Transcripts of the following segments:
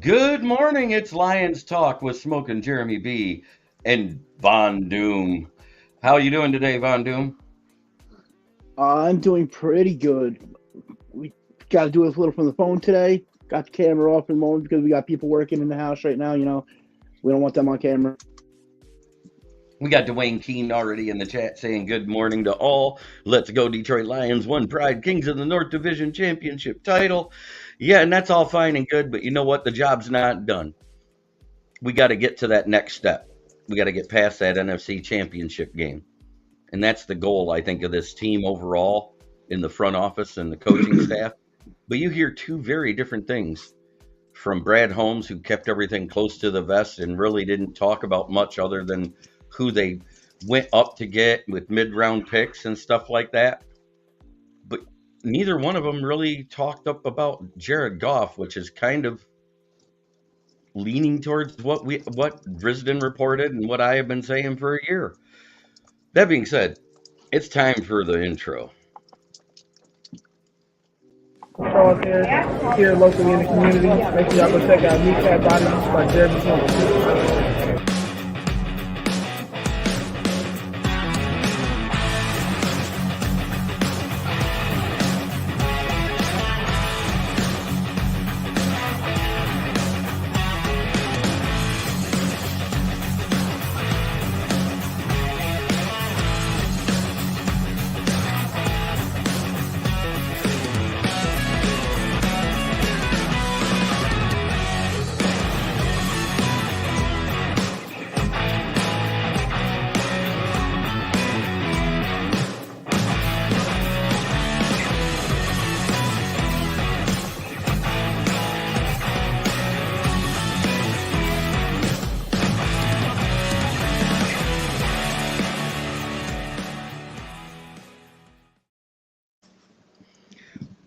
Good morning. It's Lions Talk with Smokin, Jeremy B, and Von Doom. How you doing today, Von Doom? I'm doing pretty good. We got to do this a little from the phone today. Got the camera off for the moment because we got people working in the house right now. We don't want them on camera. We got Dwayne Keene already in the chat saying good morning to all. Let's go, Detroit Lions. One pride, Kings of the North Division championship title. Yeah, and that's all fine and good, but you know what? The job's not done. We got to get to that next step. We got to get past that NFC championship game. And that's the goal, I think, of this team overall in the front office and the coaching staff. But you hear two very different things from Brad Holmes, who kept everything close to the vest and really didn't talk about much other than who they went up to get with mid round picks and stuff like that. But neither one of them really talked up about Jared Goff, which is kind of leaning towards what Drisden reported and what I have been saying for a year. That being said, it's time for the intro. Charles here locally in the community. Make sure y'all go check out Kneecap Body by Jeremy Holmes.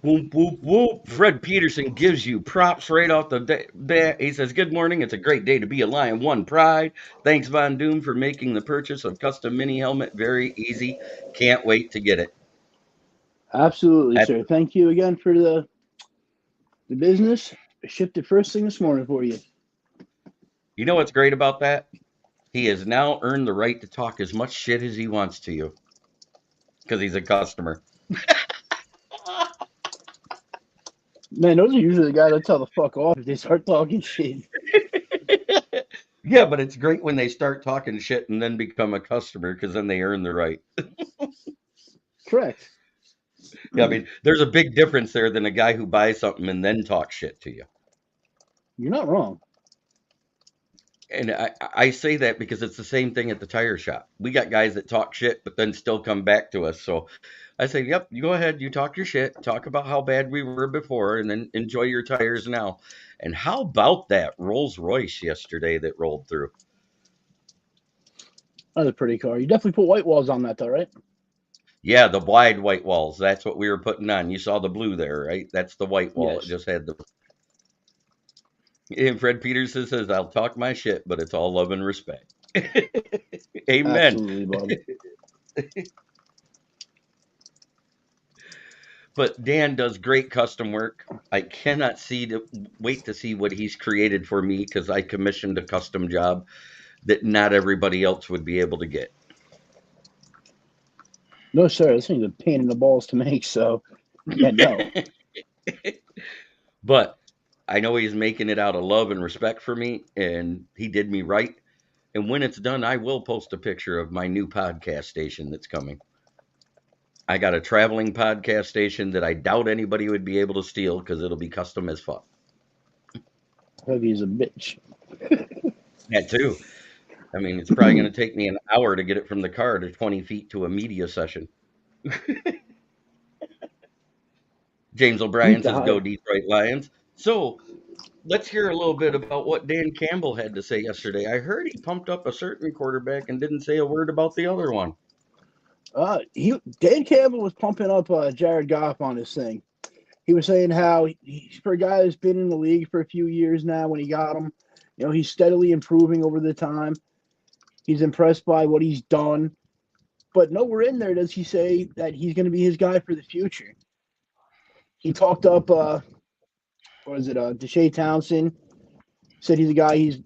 Whoop, whoop, whoop. Fred Peterson gives you props right off the bat. He says, good morning. It's a great day to be a Lion. One pride. Thanks, Von Doom, for making the purchase of custom mini helmet very easy. Can't wait to get it. Absolutely, At, sir. Thank you again for the business. I shipped it first thing this morning for you. you know what's great about that? He has now earned the right to talk as much shit as he wants to you because he's a customer. Man, those are usually the guys that tell the fuck off if they start talking shit. Yeah, but it's great when they start talking shit and then become a customer because then they earn the right. Correct. Yeah, I mean, there's a big difference there than a guy who buys something and then talks shit to you. You're not wrong. And I say that because it's the same thing at the tire shop. We got guys that talk shit, but then still come back to us. So I say, yep, you go ahead, you talk your shit, talk about how bad we were before, and then enjoy your tires now. And how about that Rolls Royce yesterday that rolled through? That's a pretty car. You definitely put white walls on that, though, right? Yeah, the wide white walls. That's what we were putting on. You saw the blue there, right? That's the white wall. It Yes. just had the. And Fred Peterson says, I'll talk my shit, but it's all love and respect. Amen. Absolutely, bud. But Dan does great custom work. I cannot wait to see what he's created for me because I commissioned a custom job that not everybody else would be able to get. No, sir. This thing's a pain in the balls to make, so yeah, no. But I know he's making it out of love and respect for me, and he did me right. And when it's done, I will post a picture of my new podcast station that's coming. I got a traveling podcast station that I doubt anybody would be able to steal because it'll be custom as fuck. Heavy as a bitch. That too. I mean, it's probably going to take me an hour to get it from the car to 20 feet to a media session. James O'Brien Meet the says, go hype. Detroit Lions. So let's hear a little bit about what Dan Campbell had to say yesterday. I heard he pumped up a certain quarterback and didn't say a word about the other one. Dan Campbell was pumping up Jared Goff on this thing. He was saying how he's for a guy that's been in the league for a few years now. When he got him, he's steadily improving over the time. He's impressed by what he's done, but nowhere in there does he say that he's going to be his guy for the future. He talked up, Deshae Townsend. Said he's a guy he's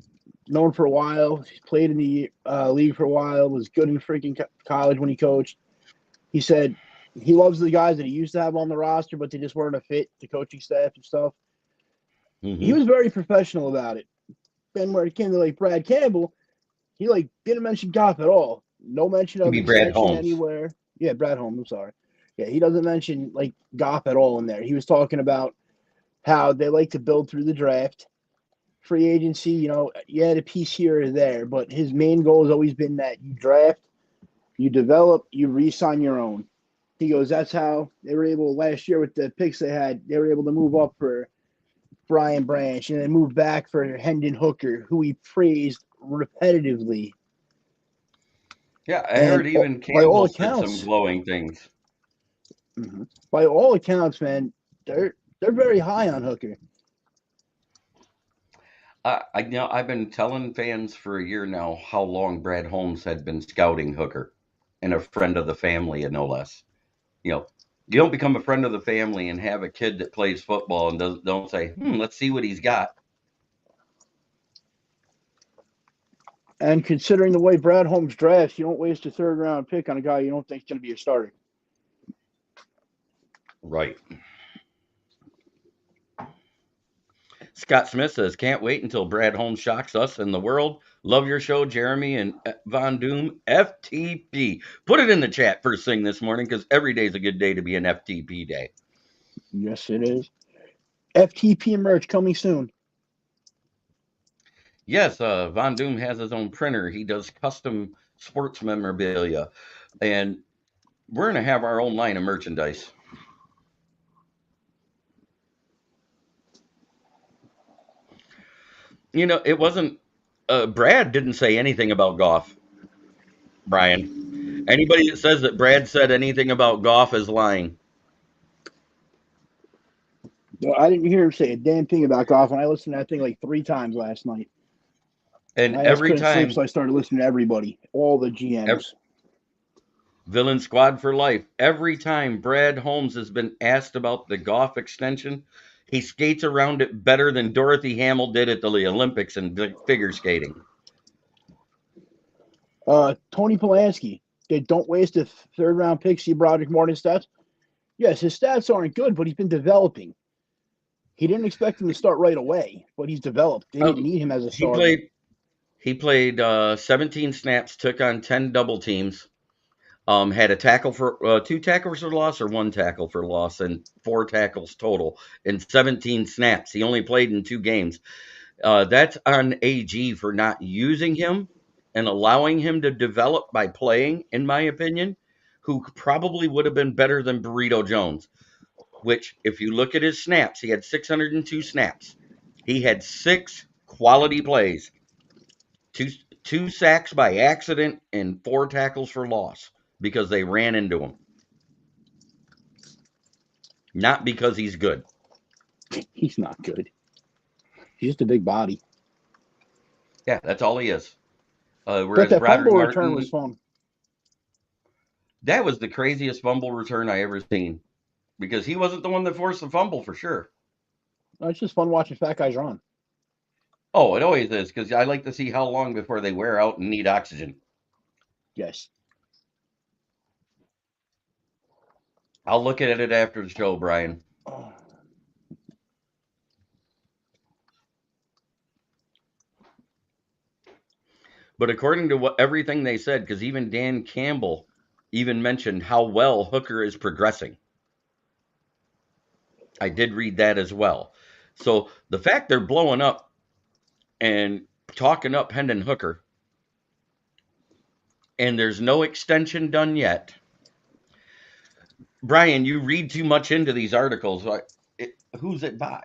known for a while. He's played in the league for a while. Was good in freaking college when he coached. He said he loves the guys that he used to have on the roster, but they just weren't a fit, the coaching staff and stuff. He was very professional about it. Then where it came to like Brad Campbell, he like didn't mention Goff at all. No mention of Brad extension Holmes. anywhere. Yeah, Brad Holmes. I'm sorry. Yeah, he doesn't mention like Goff at all in there. He was talking about how they like to build through the draft, free agency. You know, you had a piece here or there, but his main goal has always been that you draft, you develop, you re-sign your own. He goes, that's how they were able last year with the picks they had. They were able to move up for Brian Branch and then move back for Hendon Hooker, who he praised repetitively. Yeah, I heard even Campbell said some glowing things. By all accounts, man, they're very high on Hooker. I've been telling fans for a year now how long Brad Holmes had been scouting Hooker, and a friend of the family, and no less. You know, you don't become a friend of the family and have a kid that plays football and don't say, let's see what he's got. And considering the way Brad Holmes drafts, you don't waste a third-round pick on a guy you don't think is going to be a starter. Right. Scott Smith says, can't wait until Brad Holmes shocks us and the world. Love your show, Jeremy and Von Doom. FTP. Put it in the chat first thing this morning because every day is a good day to be an FTP day. Yes, it is. FTP merch coming soon. Yes, Von Doom has his own printer. He does custom sports memorabilia. And we're going to have our own line of merchandise. You know, it wasn't Brad didn't say anything about Goff, Brian. Anybody that says that Brad said anything about Goff is lying. I didn't hear him say a damn thing about Goff, and I listened to that thing like 3 times last night. And every time, sleep, so I started listening to everybody, all the GMs. Villain Squad for life. Every time Brad Holmes has been asked about the Goff extension, he skates around it better than Dorothy Hamill did at the Olympics in figure skating. Tony Polanski. They don't waste a third-round pick. See Broderick Morton's stats? Yes, his stats aren't good, but he's been developing. He didn't expect him to start right away, but he's developed. They didn't need him as a starter. He played 17 snaps, took on 10 double teams, had a tackle for 2 tackles for loss or 1 tackle for loss, and 4 tackles total in 17 snaps. He only played in 2 games. That's on AG for not using him and allowing him to develop by playing, in my opinion, who probably would have been better than Burrito Jones, which, if you look at his snaps, he had 602 snaps. He had 6 quality plays, 2 sacks by accident, and 4 tackles for loss because they ran into him. Not because he's good. He's not good. He's just a big body. Yeah, that's all he is. But that fumble return was fun. That was the craziest fumble return I ever seen because he wasn't the one that forced the fumble for sure. No, it's just fun watching fat guys run. Oh, it always is because I like to see how long before they wear out and need oxygen. Yes. I'll look at it after the show, Brian. But according to everything they said, because even Dan Campbell even mentioned how well Hooker is progressing. I did read that as well. So the fact they're blowing up and talking up Hendon Hooker, and there's no extension done yet. Brian, you read too much into these articles. Who's it by?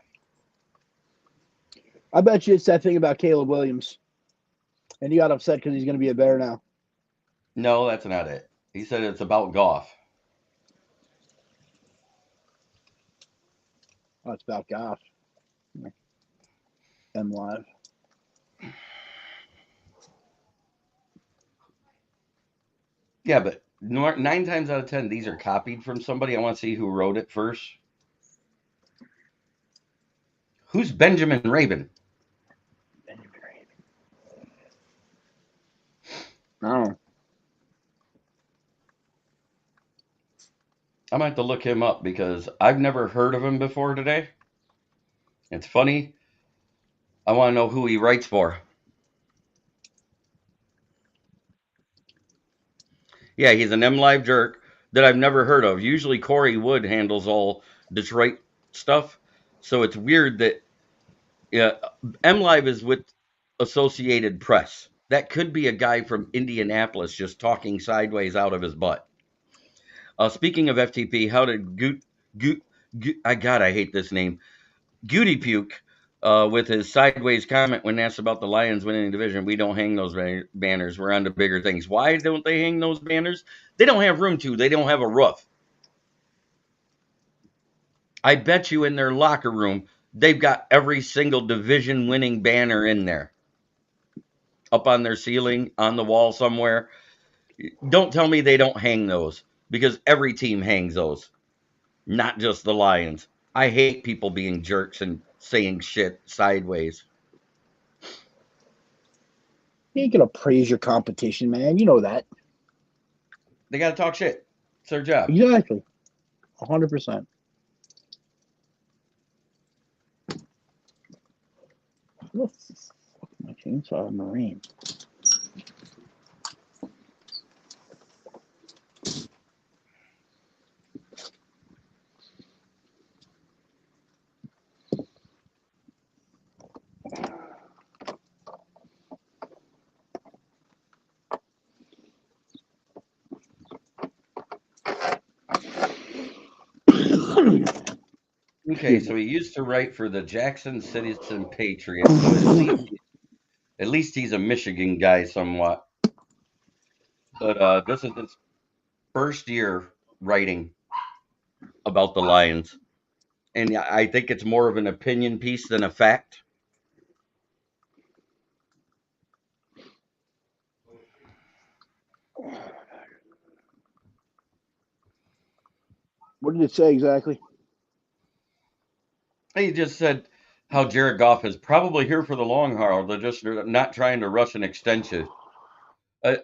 I bet you it's that thing about Caleb Williams. And he got upset because he's going to be a Bear now. No, that's not it. He said it's about Goff. Oh, it's about Goff. M Live. Yeah, but 9 times out of 10, these are copied from somebody. I want to see who wrote it first. Who's Benjamin Rabin? I might have to look him up because I've never heard of him before today. It's funny. I want to know who he writes for. Yeah, he's an M Live jerk that I've never heard of. Usually Corey Wood handles all Detroit stuff. So it's weird that yeah, M Live is with Associated Press. That could be a guy from Indianapolis just talking sideways out of his butt. Speaking of FTP, how did I hate this name. Goody Puke, with his sideways comment when asked about the Lions winning the division, we don't hang those banners. We're on to bigger things. Why don't they hang those banners? They don't have room to. They don't have a roof. I bet you in their locker room, they've got every single division winning banner in there. Up on their ceiling, on the wall somewhere. Don't tell me they don't hang those because every team hangs those, not just the Lions. I hate people being jerks and saying shit sideways. You ain't gonna praise your competition, man. You know that. They got to talk shit. It's their job. Exactly. 100%. What the fuck am I chainsaw Marine? Okay, so he used to write for the Jackson Citizen Patriot, so at least he's a Michigan guy somewhat. But this is his first year writing about the Lions, and I think it's more of an opinion piece than a fact. What did it say exactly? He just said how Jared Goff is probably here for the long haul. They're just not trying to rush an extension.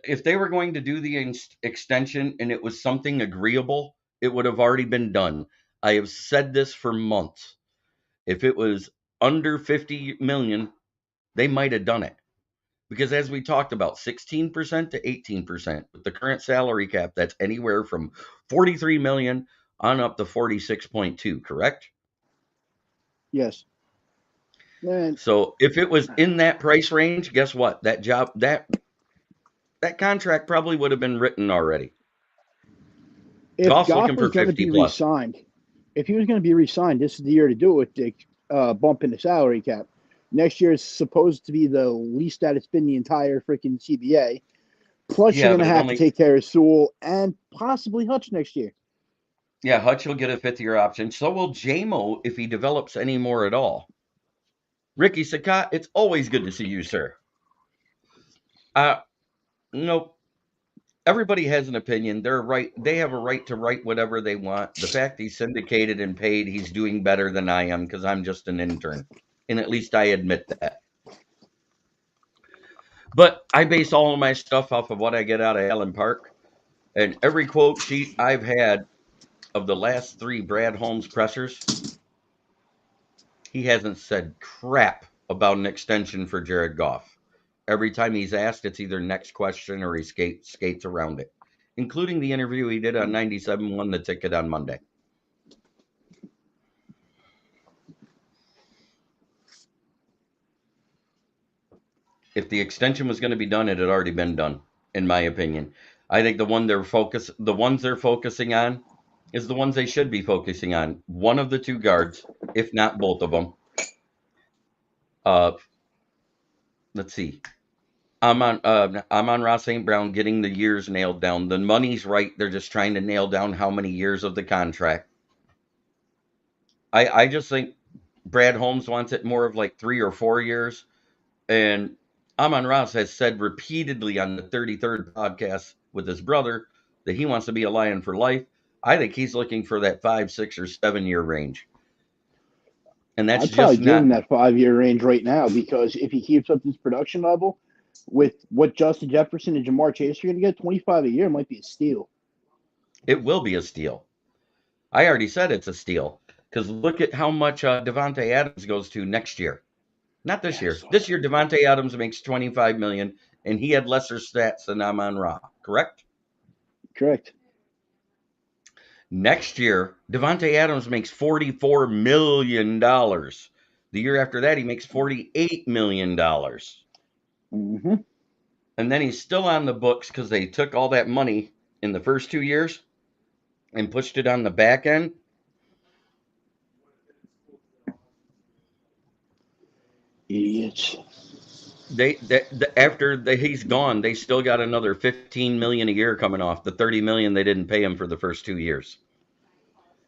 If they were going to do the extension and it was something agreeable, it would have already been done. I have said this for months. If it was under 50 million, they might have done it. Because as we talked about, 16% to 18% with the current salary cap, that's anywhere from 43 million on up to 46.2, correct? Yes. Man, So if it was in that price range, guess what? That contract probably would have been written already. if Goff's Goff looking for was going to 50 be plus. re-signed, if he was going to be re-signed, this is the year to do it. To bump in the salary cap. Next year is supposed to be the least that it's been the entire freaking CBA. Plus, you're Yeah, going but to it have to only take care of Sewell and possibly Hutch next year. yeah, Hutch will get a fifth year option. So will JMO if he develops any more at all. Ricky Sakat, it's always good to see you, sir. Uh nope. Everybody has an opinion. They're right. They have a right to write whatever they want. The fact he's syndicated and paid, he's doing better than I am because I'm just an intern. And at least I admit that. But I base all of my stuff off of what I get out of Allen Park. And every quote sheet I've had of the last three Brad Holmes pressers, he hasn't said crap about an extension for Jared Goff. Every time he's asked, it's either next question or he skates around it, including the interview he did on 97, won the ticket on Monday. If the extension was going to be done, it had already been done, in my opinion. I think the ones they're focusing on is the ones they should be focusing on. One of the two guards, if not both of them. Uh, let's see. I'm on Ross St. Brown getting the years nailed down. The money's right. They're just trying to nail down how many years of the contract. I just think Brad Holmes wants it more of like 3 or 4 years. And Amon Ross has said repeatedly on the 33rd podcast with his brother that he wants to be a Lion for life. I think he's looking for that 5, 6, or 7 year range. And that's I'd probably just give him not, that 5-year range right now because if he keeps up this production level with what Justin Jefferson and Jamar Chase are going to get, 25 a year might be a steal. it will be a steal. I already said it's a steal because look at how much Devontae Adams goes to next year. Not this year. Yes. This year, Devontae Adams makes $25 million, and he had lesser stats than Amon-Ra. Correct? Correct. Next year, Devontae Adams makes $44 million. The year after that, he makes $48 million. Mm-hmm. And then he's still on the books because they took all that money in the first 2 years and pushed it on the back end. Idiots. He's gone, they still got another $15 million a year coming off the $30 million they didn't pay him for the first 2 years.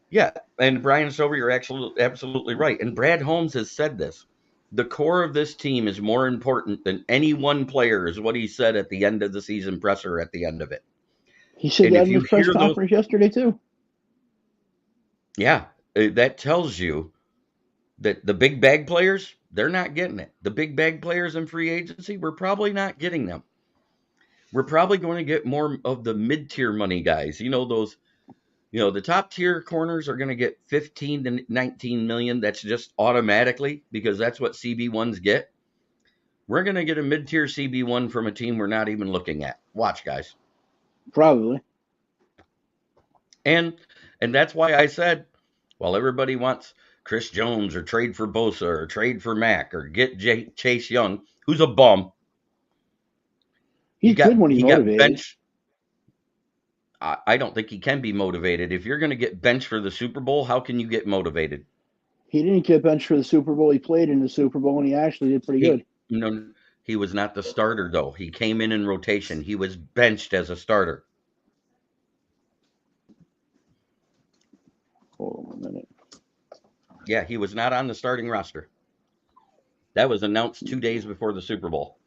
Yeah, and Brian Stover, you're absolutely right. And Brad Holmes has said this. The core of this team is more important than any one player, is what he said at the end of the season presser at the end of it. He said And that if in you his press hear those, conference yesterday too. yeah, that tells you that the big bag players, they're not getting it. The big bag players in free agency, we're probably not getting them. We're probably going to get more of the mid-tier money guys. The top tier corners are going to get 15 to 19 million. That's just automatically because that's what CB1s get. We're going to get a mid-tier CB1 from a team we're not even looking at. Watch, guys. Probably. And that's why I said, while everybody wants Chris Jones or trade for Bosa or trade for Mack or get Chase Young, who's a bum. He's good when he's he got motivated. benched. I don't think he can be motivated. If you're going to get benched for the Super Bowl, how can you get motivated? He didn't get benched for the Super Bowl. He played in the Super Bowl, and he actually did pretty good. No, he was not the starter, though. He came in rotation. He was benched as a starter. Hold on a minute. Yeah, he was not on the starting roster. That was announced 2 days before the Super Bowl.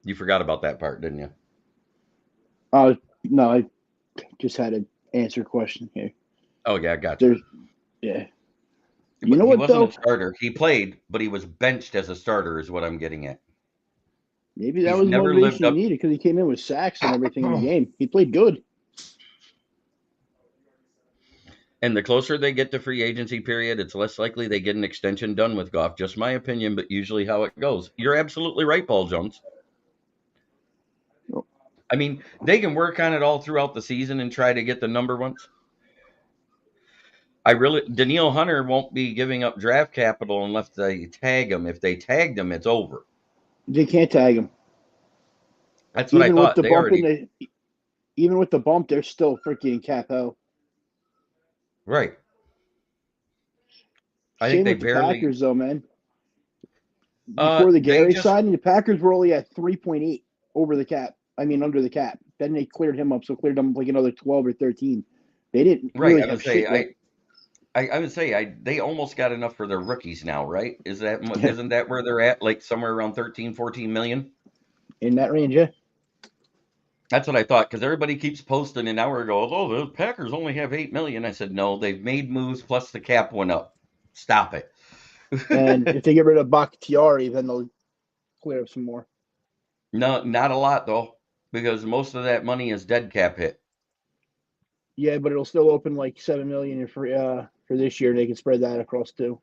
You forgot about that part, didn't you? No, I just had to answer a question here. Oh, yeah, I got you. Yeah. You know what, he wasn't a starter. He played, but he was benched as a starter is what I'm getting at. Maybe that was motivation he needed because he came in with sacks and everything in the game. He played good. And the closer they get to free agency period, it's less likely they get an extension done with Goff. Just my opinion, but usually how it goes. You're absolutely right, Paul Jones. I mean, they can work on it all throughout the season and try to get the number ones. Danielle Hunter won't be giving up draft capital unless they tag him. If they tagged him, it's over. They can't tag him. That's what I thought. Even with the bump, they're still freaking cap out. Right. I think they barely. The Packers, though, man. Before the Gary signing, the Packers were only at 3.8 over the cap. I mean, under the cap. Then they cleared him up, so cleared him like another 12 or 13. They didn't really have shit. I would say they almost got enough for their rookies now, right? Isn't that where they're at? Like somewhere around 13, 14 million? In that range, yeah. That's what I thought, because everybody keeps posting an hour ago, oh, the Packers only have 8 million. I said, no, they've made moves plus the cap went up. Stop it. And if they get rid of Bakhtiari, then they'll clear up some more. No, not a lot, though, because most of that money is dead cap hit. Yeah, but it'll still open like $7 million for this year. They can spread that across too.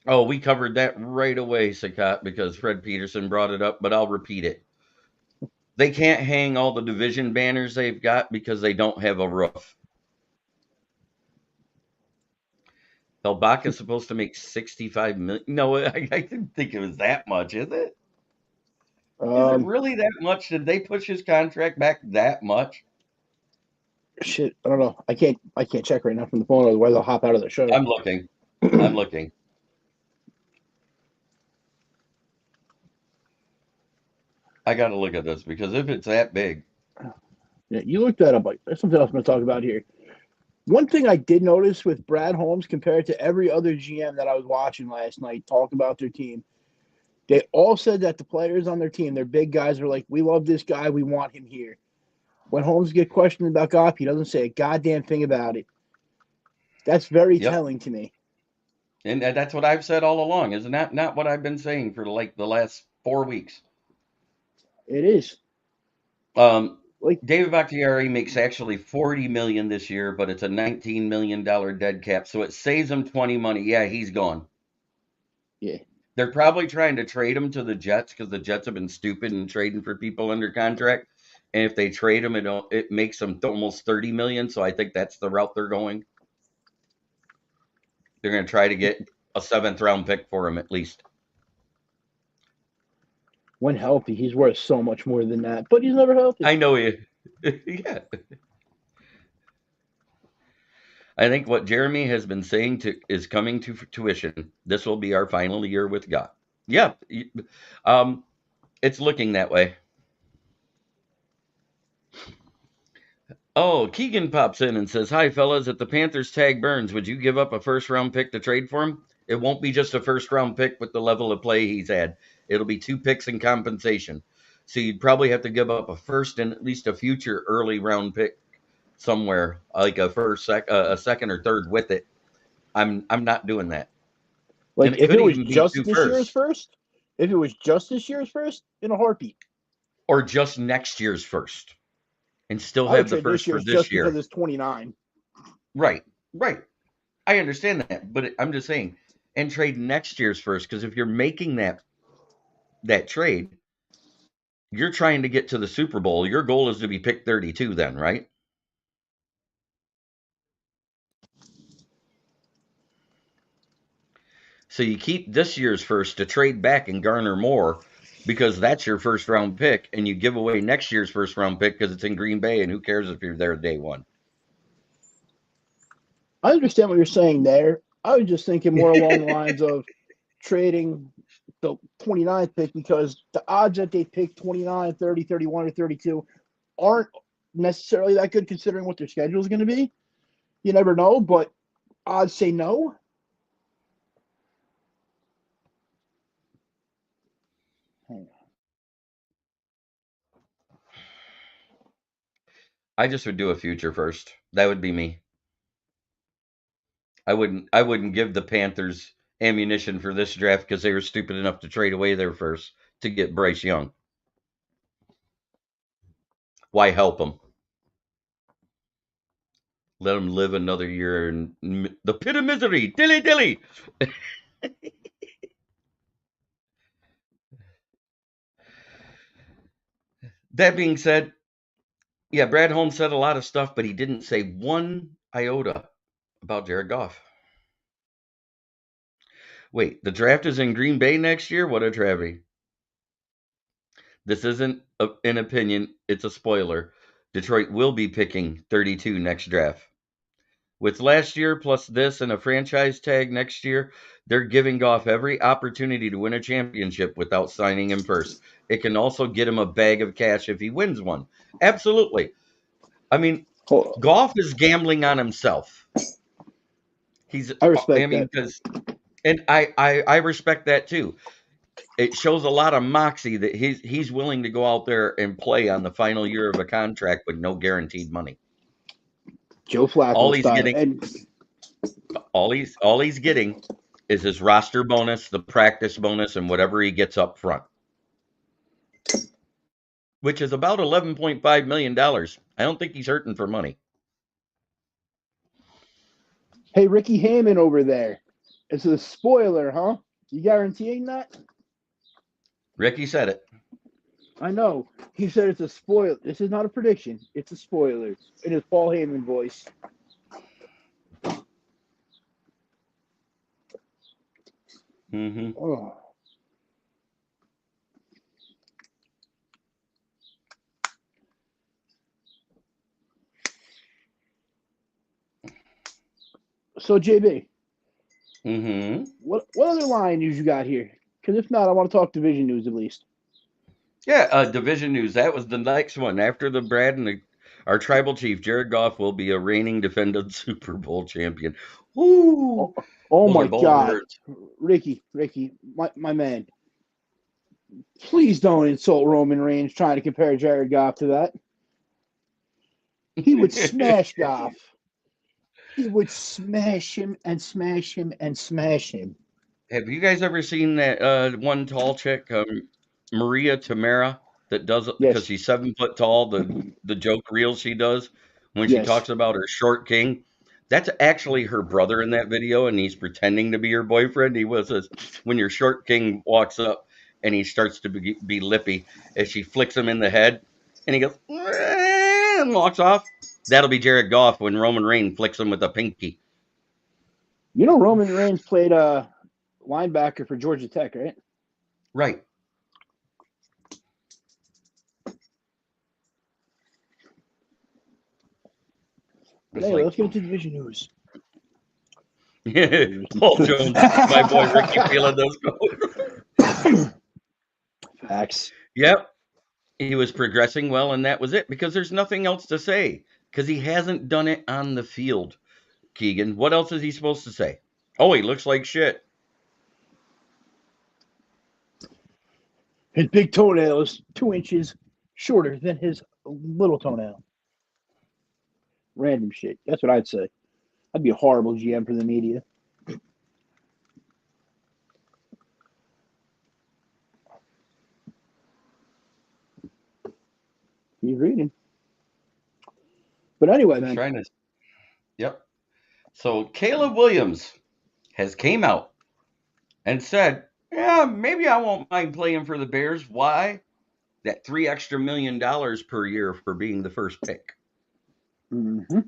Oh, we covered that right away, Sakat, because Fred Peterson brought it up, but I'll repeat it. They can't hang all the division banners they've got because they don't have a roof. Helbach supposed to make $65 million. No, I didn't think it was that much, is it? Is it really that much? Did they push his contract back that much? Shit, I don't know. I can't check right now from the phone, otherwise I'll hop out of the show. I'm looking. I got to look at this because if it's that big. Yeah, you looked that up. There's something else I'm going to talk about here. One thing I did notice with Brad Holmes compared to every other GM that I was watching last night talk about their team, they all said that the players on their team, their big guys, are like, we love this guy. We want him here. When Holmes gets questioned about Goff, he doesn't say a goddamn thing about it. That's very Yep. telling to me. And that's what I've said all along. Isn't that not what I've been saying for like the last 4 weeks? It is. Um, Like, David Bakhtiari makes actually 40 million this year, but it's a $19 million dead cap, so it saves him 20 money. Yeah, he's gone. yeah. They're probably trying to trade him to the Jets because the Jets have been stupid in trading for people under contract. And if they trade him, it makes them almost 30 million. So I think that's the route they're going. They're going to try to get a 7th-round pick for him at least. When healthy, he's worth so much more than that, but he's never healthy. I know he. Yeah. I think what Jeremy has been saying is coming to tuition. This will be our final year with God. Yeah. It's looking that way. Oh, Keegan pops in and says, "Hi, fellas. If the Panthers tag Burns, would you give up a first-round pick to trade for him? It won't be just a first-round pick with the level of play he's had. It'll be 2 picks in compensation. So you'd probably have to give up a first and at least a future early-round pick somewhere, like a second or third with it. I'm not doing that. And Like, it if could it was even be just 2 this year's firsts first, in a heartbeat, or just next year's first and still I would have the trade this first for year's this just because year." it's 29. Right. Right. I understand that, but I'm just saying, and trade next year's first, because if you're making that trade, you're trying to get to the Super Bowl. Your goal is to be picked 32 then, right? So you keep this year's first to trade back and garner more because that's your first round pick, and you give away next year's first round pick because it's in Green Bay, and who cares if you're there day one? I understand what you're saying there. I was just thinking more along the lines of trading the 29th pick because the odds that they pick 29, 30, 31, or 32 aren't necessarily that good considering what their schedule is going to be. You never know, but odds say no. I just would do a future first. That would be me. I wouldn't give the Panthers ammunition for this draft because they were stupid enough to trade away their first to get Bryce Young. Why help them? Let them live another year in the pit of misery. Dilly dilly. That being said, yeah, Brad Holmes said a lot of stuff, but he didn't say one iota about Jared Goff. Wait, the draft is in Green Bay next year? What a travesty. This isn't an opinion, it's a spoiler. Detroit will be picking 32 next draft. With last year plus this and a franchise tag next year, they're giving Goff every opportunity to win a championship without signing him first. It can also get him a bag of cash if he wins one. Absolutely. I mean, Goff is gambling on himself. I respect that. Because, and I respect that too. It shows a lot of moxie that he's willing to go out there and play on the final year of a contract with no guaranteed money. Joe All Flacco he's style. getting, And all he's getting is his roster bonus, the practice bonus, and whatever he gets up front, which is about $11.5 million. I don't think he's hurting for money. hey, Ricky Hammond over there. It's a spoiler, huh? You guaranteeing that? Ricky said it. I know. He said it's a spoiler. This is not a prediction. It's a spoiler. In his Paul Heyman voice. Mm-hmm. Oh. So, JB, Mm-hmm. what other line news you got here? Because if not, I want to talk division news at least. Yeah, division news. That was the next one. After the Brad and our tribal chief, Jared Goff, will be a reigning defended Super Bowl champion. Woo! Oh My my balls God. hurt. Ricky, my man. Please don't insult Roman Reigns trying to compare Jared Goff to that. He would smash Goff. He would smash him and smash him and smash him. Have you guys ever seen that one tall chick, Maria Tamara, that does it because Yes, she's 7 foot tall? The joke reel she does when she yes. talks about her short king. That's actually her brother in that video, and he's pretending to be her boyfriend. He was says when your short king walks up and he starts to be lippy as she flicks him in the head, and he goes and walks off. That'll be Jared Goff when Roman Reigns flicks him with a pinky. You know Roman Reigns played linebacker for Georgia Tech, right? Right. But It's anyway, like let's get into division news. Paul Jones, my boy Ricky feeling those goals. Facts. Yep, he was progressing well, and that was it because there's nothing else to say because he hasn't done it on the field. Keegan, what else is he supposed to say? Oh, he looks like shit. His big toenail is 2 inches shorter than his little toenail. Random shit. That's what I'd say. I'd be a horrible GM for the media. He's reading. But anyway, I'm man. trying to. Yep. So Caleb Williams has came out and said, "Yeah, maybe I won't mind playing for the Bears. Why? That $3 extra million per year for being the first pick." Mm-hmm.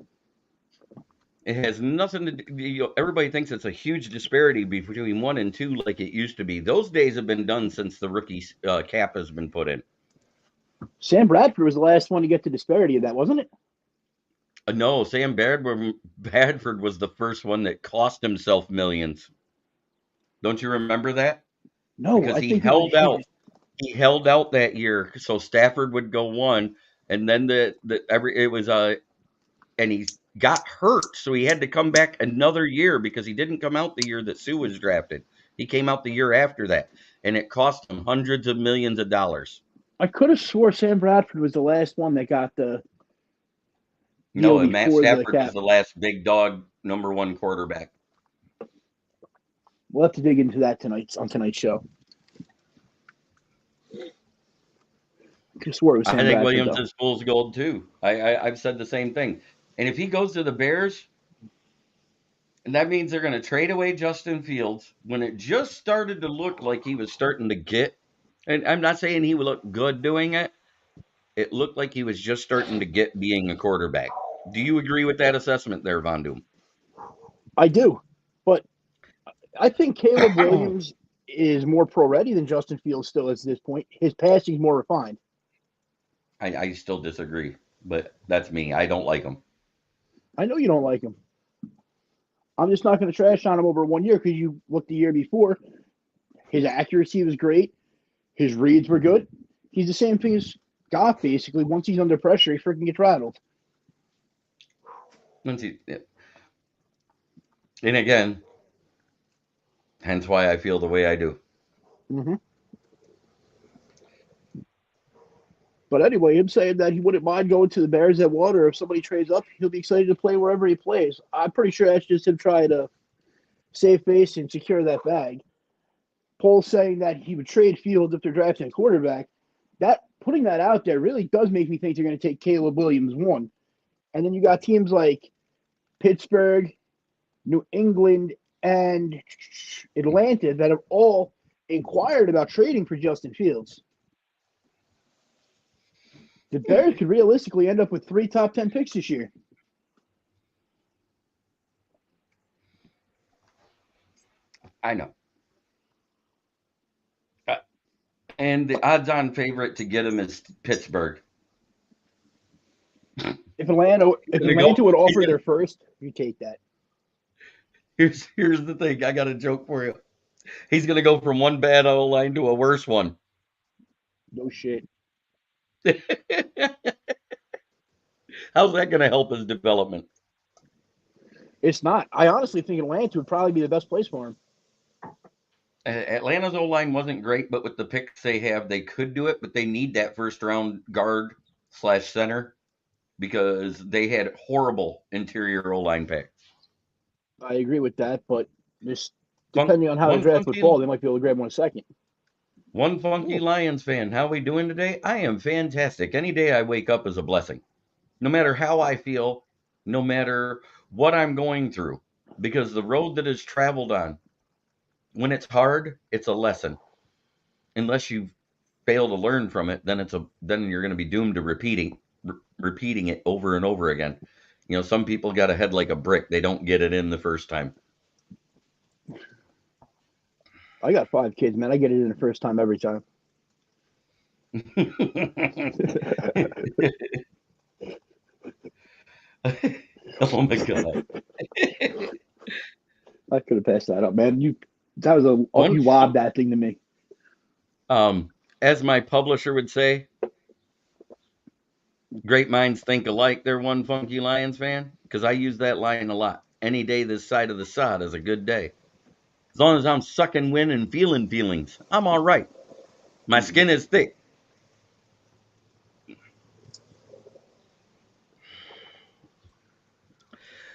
It has nothing to do. Everybody thinks it's a huge disparity between 1 and 2, like it used to be. Those days have been done since the rookie cap has been put in. Sam Bradford was the last one to get the disparity of that, wasn't it? No, Sam Bradford was the first one that cost himself millions. Don't you remember that? No, Because I he think it was held out. He held out that year, so Stafford would go one, and then it was and he got hurt, so he had to come back another year because he didn't come out the year that Sue was drafted. He came out the year after that, and it cost him hundreds of millions of dollars. I could have swore Sam Bradford was the last one that got the deal No, and Matt before the Stafford was cap. the last big dog, #1 quarterback. We'll have to dig into that on tonight's show. I could have swore it was I Sam think Bradford, Williams though. is fool's gold too. I've said the same thing. And if he goes to the Bears, and that means they're going to trade away Justin Fields when it just started to look like he was starting to get. And I'm not saying he would look good doing it. It looked like he was just starting to get being a quarterback. Do you agree with that assessment there, Von Doom? I do. But I think Caleb Williams is more pro-ready than Justin Fields still is at this point. His passing is more refined. I still disagree, but that's me. I don't like him. I know you don't like him. I'm just not going to trash on him over 1 year because you looked the year before. His accuracy was great. His reads were good. He's the same thing as Goff, basically. Once he's under pressure, he freaking gets rattled. And again, hence why I feel the way I do. Mm-hmm. But anyway, him saying that he wouldn't mind going to the Bears at one, or if somebody trades up, he'll be excited to play wherever he plays. I'm pretty sure that's just him trying to save face and secure that bag. Paul saying that he would trade Fields if they're drafting a quarterback. That putting that out there really does make me think they're going to take Caleb Williams 1. And then you got teams like Pittsburgh, New England, and Atlanta that have all inquired about trading for Justin Fields. The Bears could realistically end up with 3 top 10 picks this year. I know. And the odds-on favorite to get him is Pittsburgh. If Atlanta would offer their first, you take that. Here's the thing. I got a joke for you. He's going to go from one bad O line to a worse one. No shit. How's that going to help his development? It's not. I honestly think Atlanta would probably be the best place for him. Atlanta's O line wasn't great, but with the picks they have, they could do it. But they need that first round guard /center. because they had horrible interior O-line pack. I agree with that, but just Funk, depending on how the one draft would funky fall, they might be able to grab one second. One funky Cool. Lions fan. How we doing today? I am fantastic. Any day I wake up is a blessing. No matter how I feel, no matter what I'm going through, because the road that is traveled on, when it's hard, it's a lesson. Unless you fail to learn from it, then you're going to be doomed to repeating it over and over again. Some people got a head like a brick. They don't get it in the first time. I got 5 kids, man. I get it in the first time every time. Oh my god. I could have passed that up, man. You One lobbed that thing to me. As my publisher would say, great minds think alike. They're one funky Lions fan, because I use that line a lot. Any day this side of the sod is a good day. As long as I'm sucking wind and feeling feelings, I'm all right. My skin is thick.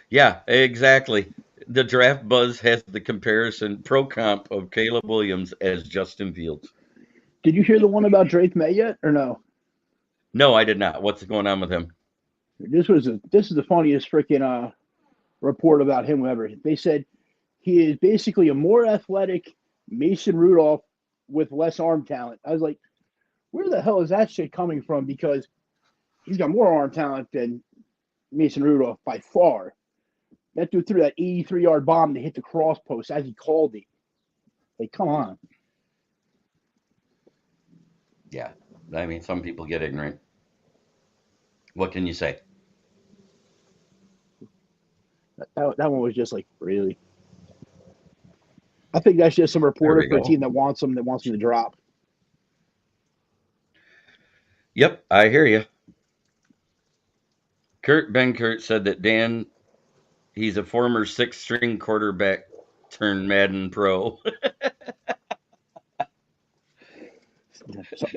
Yeah, exactly. The draft buzz has the comparison pro comp of Caleb Williams as Justin Fields. Did you hear the one about Drake May yet, or no? No, I did not. What's going on with him? This is the funniest freaking report about him ever. They said he is basically a more athletic Mason Rudolph with less arm talent. I was like, where the hell is that shit coming from? Because he's got more arm talent than Mason Rudolph by far. That dude threw that 83-yard bomb to hit the cross post as he called it. Like, come on. Yeah, I mean, some people get ignorant. What can you say? That one was just like, really? I think that's just some There reporter we for a go. team that wants him to drop. Yep, I hear you. Ben Kurt said that he's a former six-string quarterback turned Madden pro.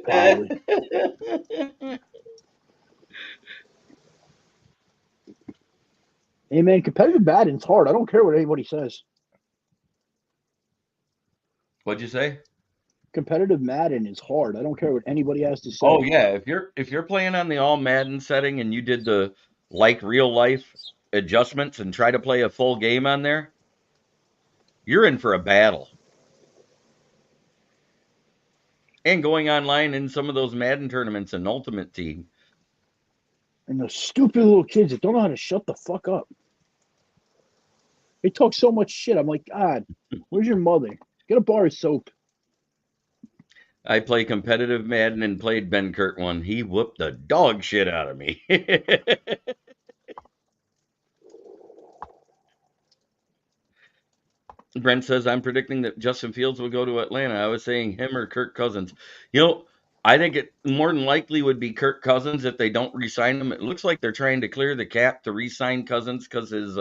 Probably. Hey, man, competitive batting's hard. I don't care what anybody says. What'd you say? Competitive Madden is hard. I don't care what anybody has to Oh say. yeah, if you're playing on the all Madden setting and you did the like real life adjustments and try to play a full game on there, you're in for a battle. And going online in some of those Madden tournaments and Ultimate Team. And those stupid little kids that don't know how to shut the fuck up. They talk so much shit. I'm like, God, where's your mother? Get a bar of soap. I play competitive Madden and played Ben Kurt one. He whooped the dog shit out of me. Brent says, I'm predicting that Justin Fields will go to Atlanta. I was saying him or Kirk Cousins. I think it more than likely would be Kirk Cousins if they don't re-sign him. It looks like they're trying to clear the cap to re-sign Cousins because his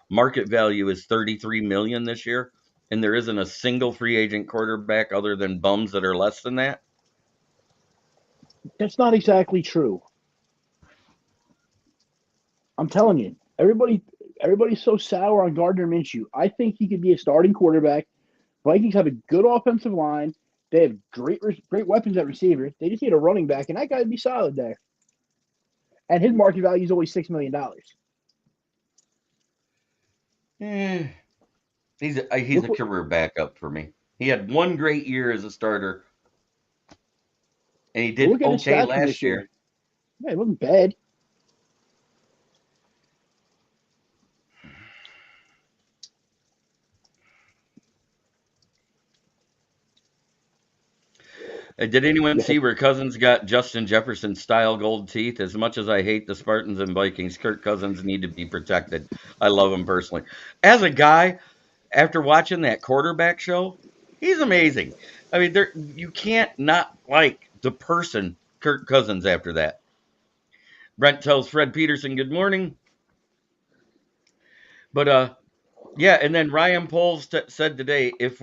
market value is $33 million this year, and there isn't a single free agent quarterback other than bums that are less than that. That's not exactly true. I'm telling you, everybody's so sour on Gardner Minshew. I think he could be a starting quarterback. Vikings have a good offensive line. They have great weapons at receiver. They just need a running back, and that guy would be solid there. And his market value is only $6 million. He's a career backup for me. He had one great year as a starter, and he did okay last year. Yeah, it wasn't bad. Did anyone see where Cousins got Justin Jefferson style gold teeth? As much as I hate the Spartans and Vikings, Kirk Cousins need to be protected. I love him personally. As a guy, after watching that quarterback show, he's amazing. I mean, you can't not like the person Kirk Cousins after that. Brent tells Fred Peterson good morning. But yeah, and then Ryan Poles said today if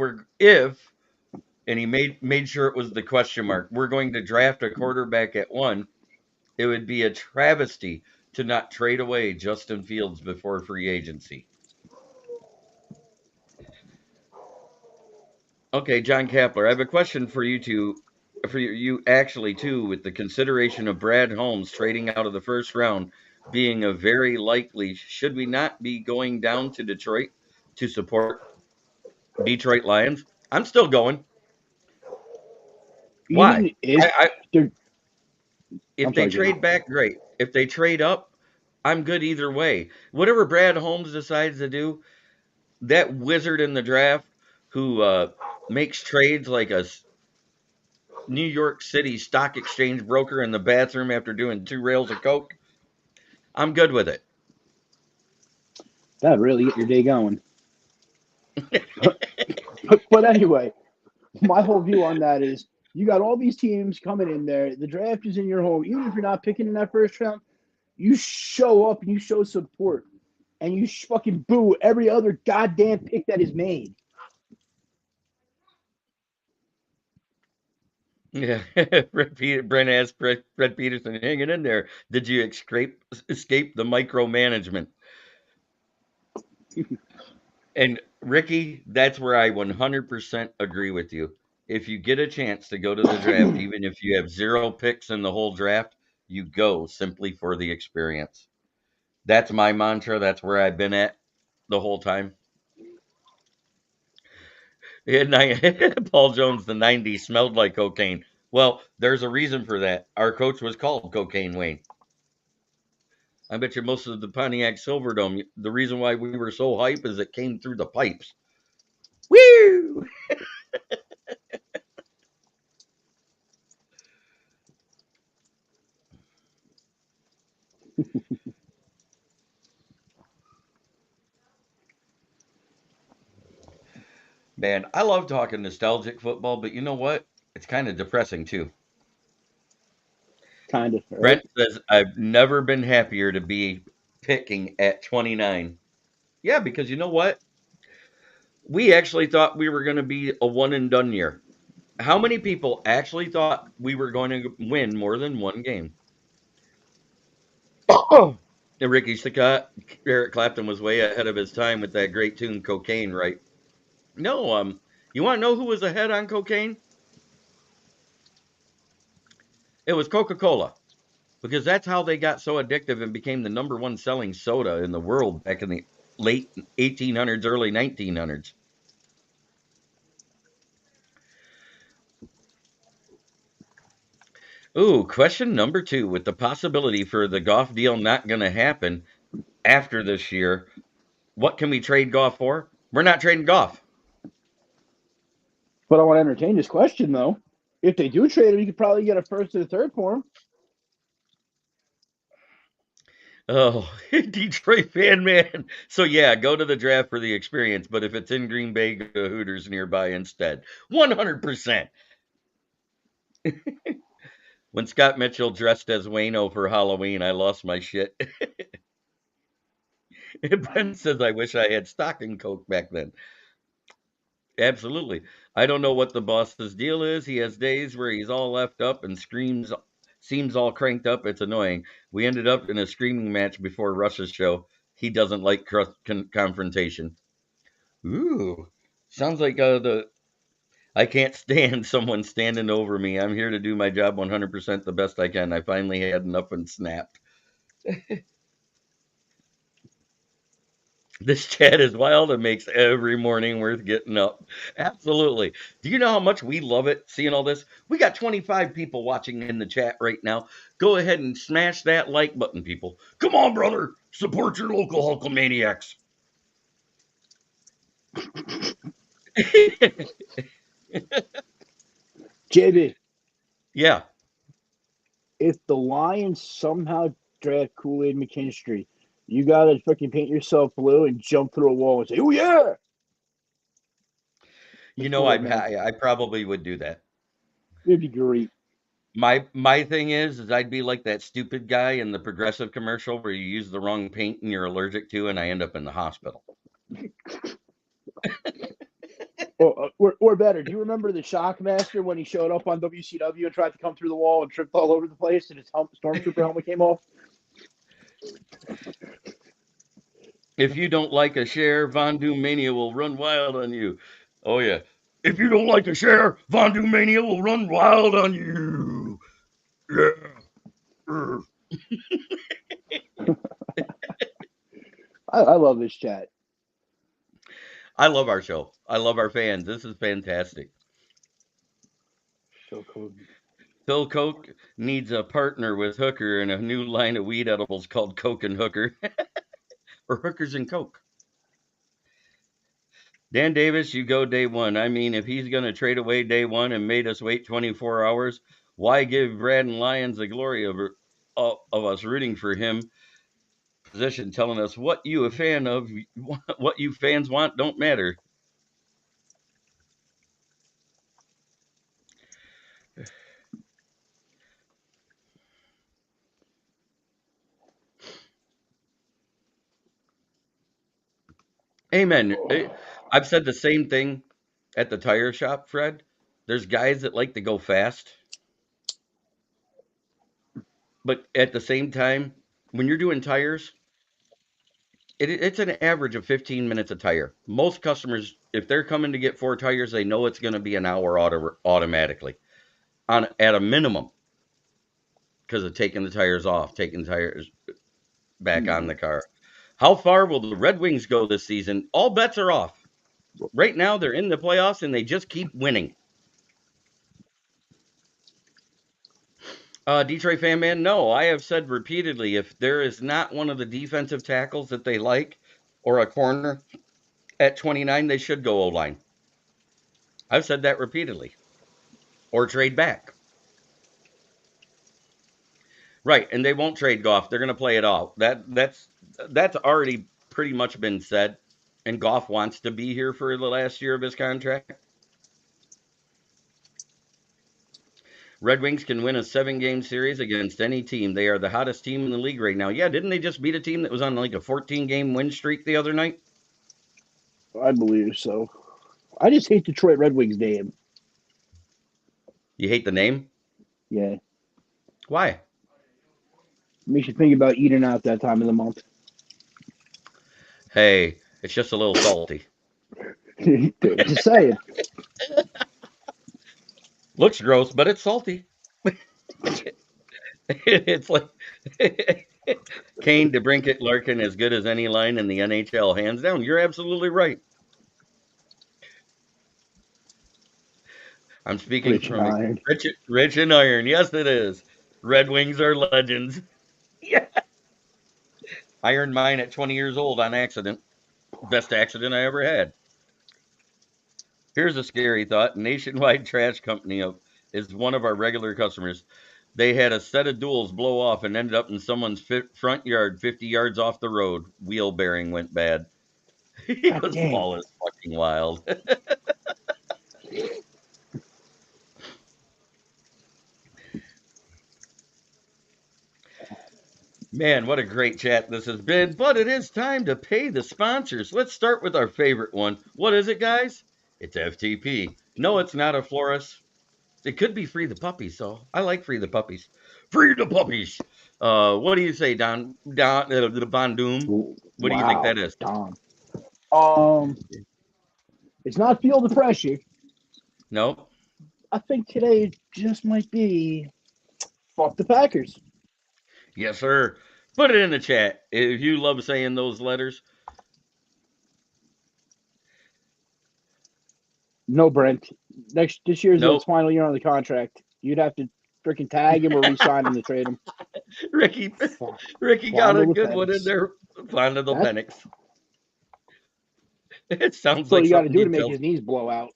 and he made sure it was the question mark. We're going to draft a quarterback at 1. It would be a travesty to not trade away Justin Fields before free agency? Okay, John Kapler, I have a question for you two, for you actually too, with the consideration of Brad Holmes trading out of the first round being a very likely, should we not be going down to Detroit to support Detroit Lions? I'm still going. Why? Even if I they're, if I'm they sorry, Jimmy. trade back, great. If they trade up, I'm good either way. Whatever Brad Holmes decides to do, that wizard in the draft who makes trades like a New York City stock exchange broker in the bathroom after doing 2 rails of coke, I'm good with it. That really get your day going. But anyway, my whole view on that is you got all these teams coming in there. The draft is in your home. Even if you're not picking in that first round, you show up and you show support and you fucking boo every other goddamn pick that is made. Yeah, Brent asked Brett Peterson hanging in there. Did you escape the micromanagement? And Ricky, that's where I 100% agree with you. If you get a chance to go to the draft, even if you have 0 picks in the whole draft, you go simply for the experience. That's my mantra. That's where I've been at the whole time. And Paul Jones, the '90s smelled like cocaine. Well, there's a reason for that. Our coach was called Cocaine Wayne. I bet you most of the Pontiac Silverdome, the reason why we were so hype is it came through the pipes. Woo! Man, I love talking nostalgic football, but you know what? It's kind of depressing too. Kind of, right? Brent says, I've never been happier to be picking at 29. Yeah, because you know what? We actually thought we were going to be a one and done year. How many people actually thought we were going to win more than one game? Oh, Ricky Sticott, Eric Clapton was way ahead of his time with that great tune "Cocaine," right? No, you want to know who was ahead on cocaine? It was Coca-Cola because that's how they got so addictive and became the number one selling soda in the world back in the late 1800s, early 1900s. Ooh, question number two: with the possibility for the golf deal not going to happen after this year, what can we trade golf for? We're not trading golf. But I want to entertain this question though. If they do trade him, you could probably get a first or a third for him. Oh, Detroit fan man. So yeah, go to the draft for the experience, but if it's in Green Bay, go to Hooters nearby instead. 100%. When Scott Mitchell dressed as Wayno for Halloween, I lost my shit. Brent says I wish I had stock in Coke back then. Absolutely. I don't know what the boss's deal is. He has days where he's all left up and seems all cranked up. It's annoying. We ended up in a screaming match before Russ's show. He doesn't like confrontation. Ooh, sounds like the I can't stand someone standing over me. I'm here to do my job 100% the best I can. I finally had enough and snapped. This chat is wild. It makes every morning worth getting up. Absolutely. Do you know how much we love it seeing all this? We got 25 people watching in the chat right now. Go ahead and smash that like button, people. Come on, brother. Support your local Hulkamaniacs. JB, Yeah. if the Lions somehow draft Kool-Aid McKinstry, you gotta fucking paint yourself blue and jump through a wall and say, "Oh yeah!" You With know, Kool-Aid Man. I probably would do that. It'd be great. My thing is I'd be like that stupid guy in the Progressive commercial where you use the wrong paint and you're allergic to, and I end up in the hospital. Or better, do you remember the Shockmaster when he showed up on WCW and tried to come through the wall and tripped all over the place and his stormtrooper helmet came off? If you don't like a share, Von Doom Mania will run wild on you. Oh yeah. If you don't like a share, Von Doom Mania will run wild on you. Yeah. I love this chat. I love our show. I love our fans. This is fantastic. So cool. Phil Coke needs a partner with Hooker in a new line of weed edibles called Coke and Hooker, or Hookers and Coke. Dan Davis, you go day one. I mean, if he's going to trade away day one and made us wait 24 hours, why give Brad and Lyons the glory of us rooting for him? Position telling us what you a fan of, what you fans want don't matter. Amen. I've said the same thing at the tire shop, Fred. There's guys that like to go fast, but at the same time, when you're doing tires, it's an average of 15 minutes a tire. Most customers, if they're coming to get 4 tires, they know it's going to be an hour automatically on at a minimum because of taking the tires off, taking the tires back on the car. How far will the Red Wings go this season? All bets are off. Right now, they're in the playoffs and they just keep winning. Detroit fan man, no, I have said repeatedly if there is not one of the defensive tackles that they like or a corner at 29, they should go O line. I've said that repeatedly. Or trade back. Right, and they won't trade Goff. They're going to play it out. That's already pretty much been said. And Goff wants to be here for the last year of his contract. Red Wings can win a 7-game series against any team. They are the hottest team in the league right now. Yeah, didn't they just beat a team that was on like a 14-game win streak the other night? I believe so. I just hate Detroit Red Wings name. You hate the name? Yeah. Why? Makes you think about eating out that time of the month. Hey, it's just a little salty. Just saying. Looks gross, but it's salty. It's like Kane, DeBrincat, Larkin, as good as any line in the NHL, hands down. You're absolutely right. I'm speaking Rich and from iron. rich and iron. Yes, it is. Red Wings are legends. Yeah. Ironed mine at 20 years old on accident. Best accident I ever had. Here's a scary thought. Nationwide Trash Company is one of our regular customers. They had a set of duels blow off and ended up in someone's front yard 50 yards off the road. Wheel bearing went bad. He God goes, damn. Paul is fucking wild. Man, what a great chat this has been. But it is time to pay the sponsors. Let's start with our favorite one. What is it, guys? It's FTP. No, it's not a florist. It could be Free the Puppies, so I like Free the Puppies. Free the Puppies. What do you say, the Bon Doom? What do you think Wow. that is? Don. It's not Feel the Pressure. No? I think today just might be fuck the Packers. Yes, sir. Put it in the chat if you love saying those letters. No, Brent. This year's his Nope. final year on the contract. You'd have to freaking tag him or re-sign him to trade him. Ricky Fuck. Ricky got a Fondle the good one in Penix. there. Fondle the That's Penix. It sounds what like you got to something do to you'd make tell. his knees blow out.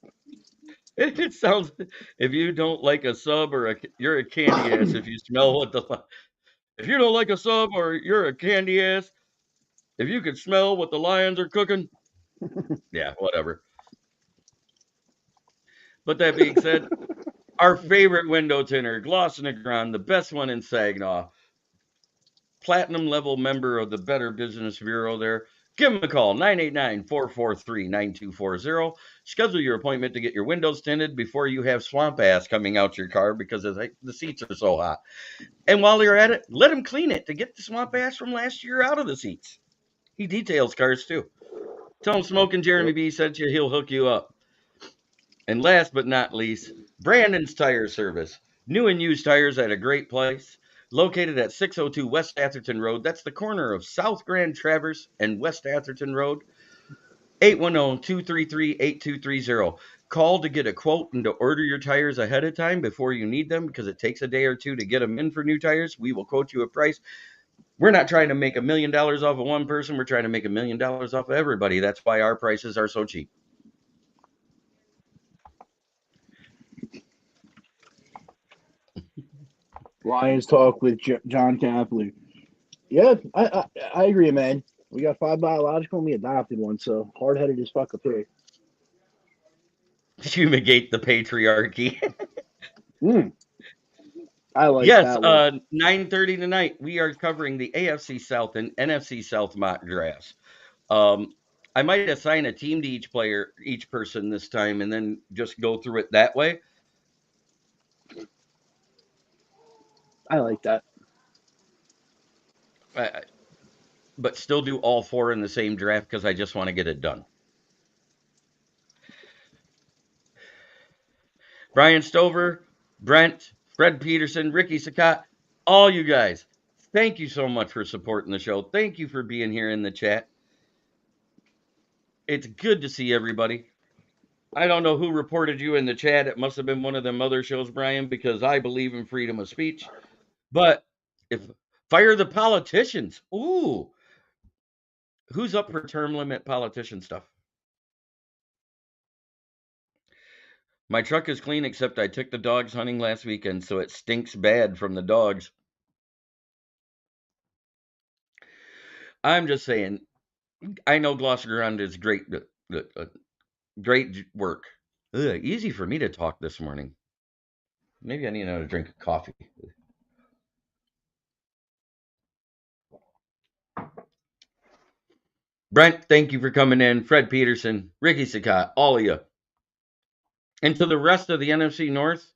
It sounds if you don't like a sub or you're a candy ass if you smell what the if you don't like a sub or you're a candy ass if you can smell what the lions are cooking, yeah, whatever. But that being said, our favorite window tinner, Gloss Negron, the best one in Saginaw, platinum level member of the Better Business Bureau there. Give them a call, 989-443-9240. Schedule your appointment to get your windows tinted before you have swamp ass coming out your car because the seats are so hot. And while you're at it, let him clean it to get the swamp ass from last year out of the seats. He details cars too. Tell him Smokin' Jeremy B sent you, he'll hook you up. And last but not least, Brandon's Tire Service. New and used tires at a great price. Located at 602 West Atherton Road. That's the corner of South Grand Traverse and West Atherton Road. 810-233-8230. Call to get a quote and to order your tires ahead of time before you need them because it takes a day or two to get them in for new tires. We will quote you a price. We're not trying to make $1 million off of one person. We're trying to make $1 million off of everybody. That's why our prices are so cheap. Lions talk with John Campbell. Yeah, I agree, man. We got 5 biological and we adopted one, so hard-headed as fuck up here. Fumigate the patriarchy. I like yes, that one. 9:30 tonight. We are covering the AFC South and NFC South mock drafts. I might assign a team to each player, each person this time, and then just go through it that way. I like that. But still do all 4 in the same draft because I just want to get it done. Brian Stover, Brent, Fred Peterson, Ricky Sakat, all you guys, thank you so much for supporting the show. Thank you for being here in the chat. It's good to see everybody. I don't know who reported you in the chat. It must have been one of them other shows, Brian, because I believe in freedom of speech. But if fire the politicians, ooh, who's up for term limit politician stuff? My truck is clean, except I took the dogs hunting last weekend, so it stinks bad from the dogs. I'm just saying, I know Gloucester Ground is great, great work. Easy for me to talk this morning. Maybe I need another drink of coffee. Brent, thank you for coming in. Fred Peterson, Ricky Sakat, all of you. And to the rest of the NFC North,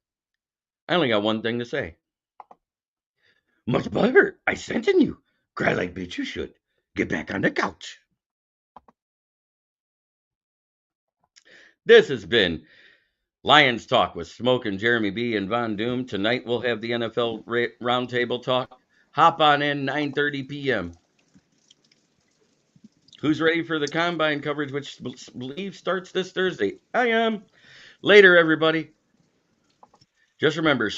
I only got one thing to say. Much better. I sent in you. Cry like bitch you should. Get back on the couch. This has been Lions Talk with Smokkin' Jeremy B. and Von Doom. Tonight we'll have the NFL Roundtable Talk. Hop on in, 9:30 p.m. Who's ready for the Combine coverage, which I believe starts this Thursday? I am. Later, everybody. Just remember,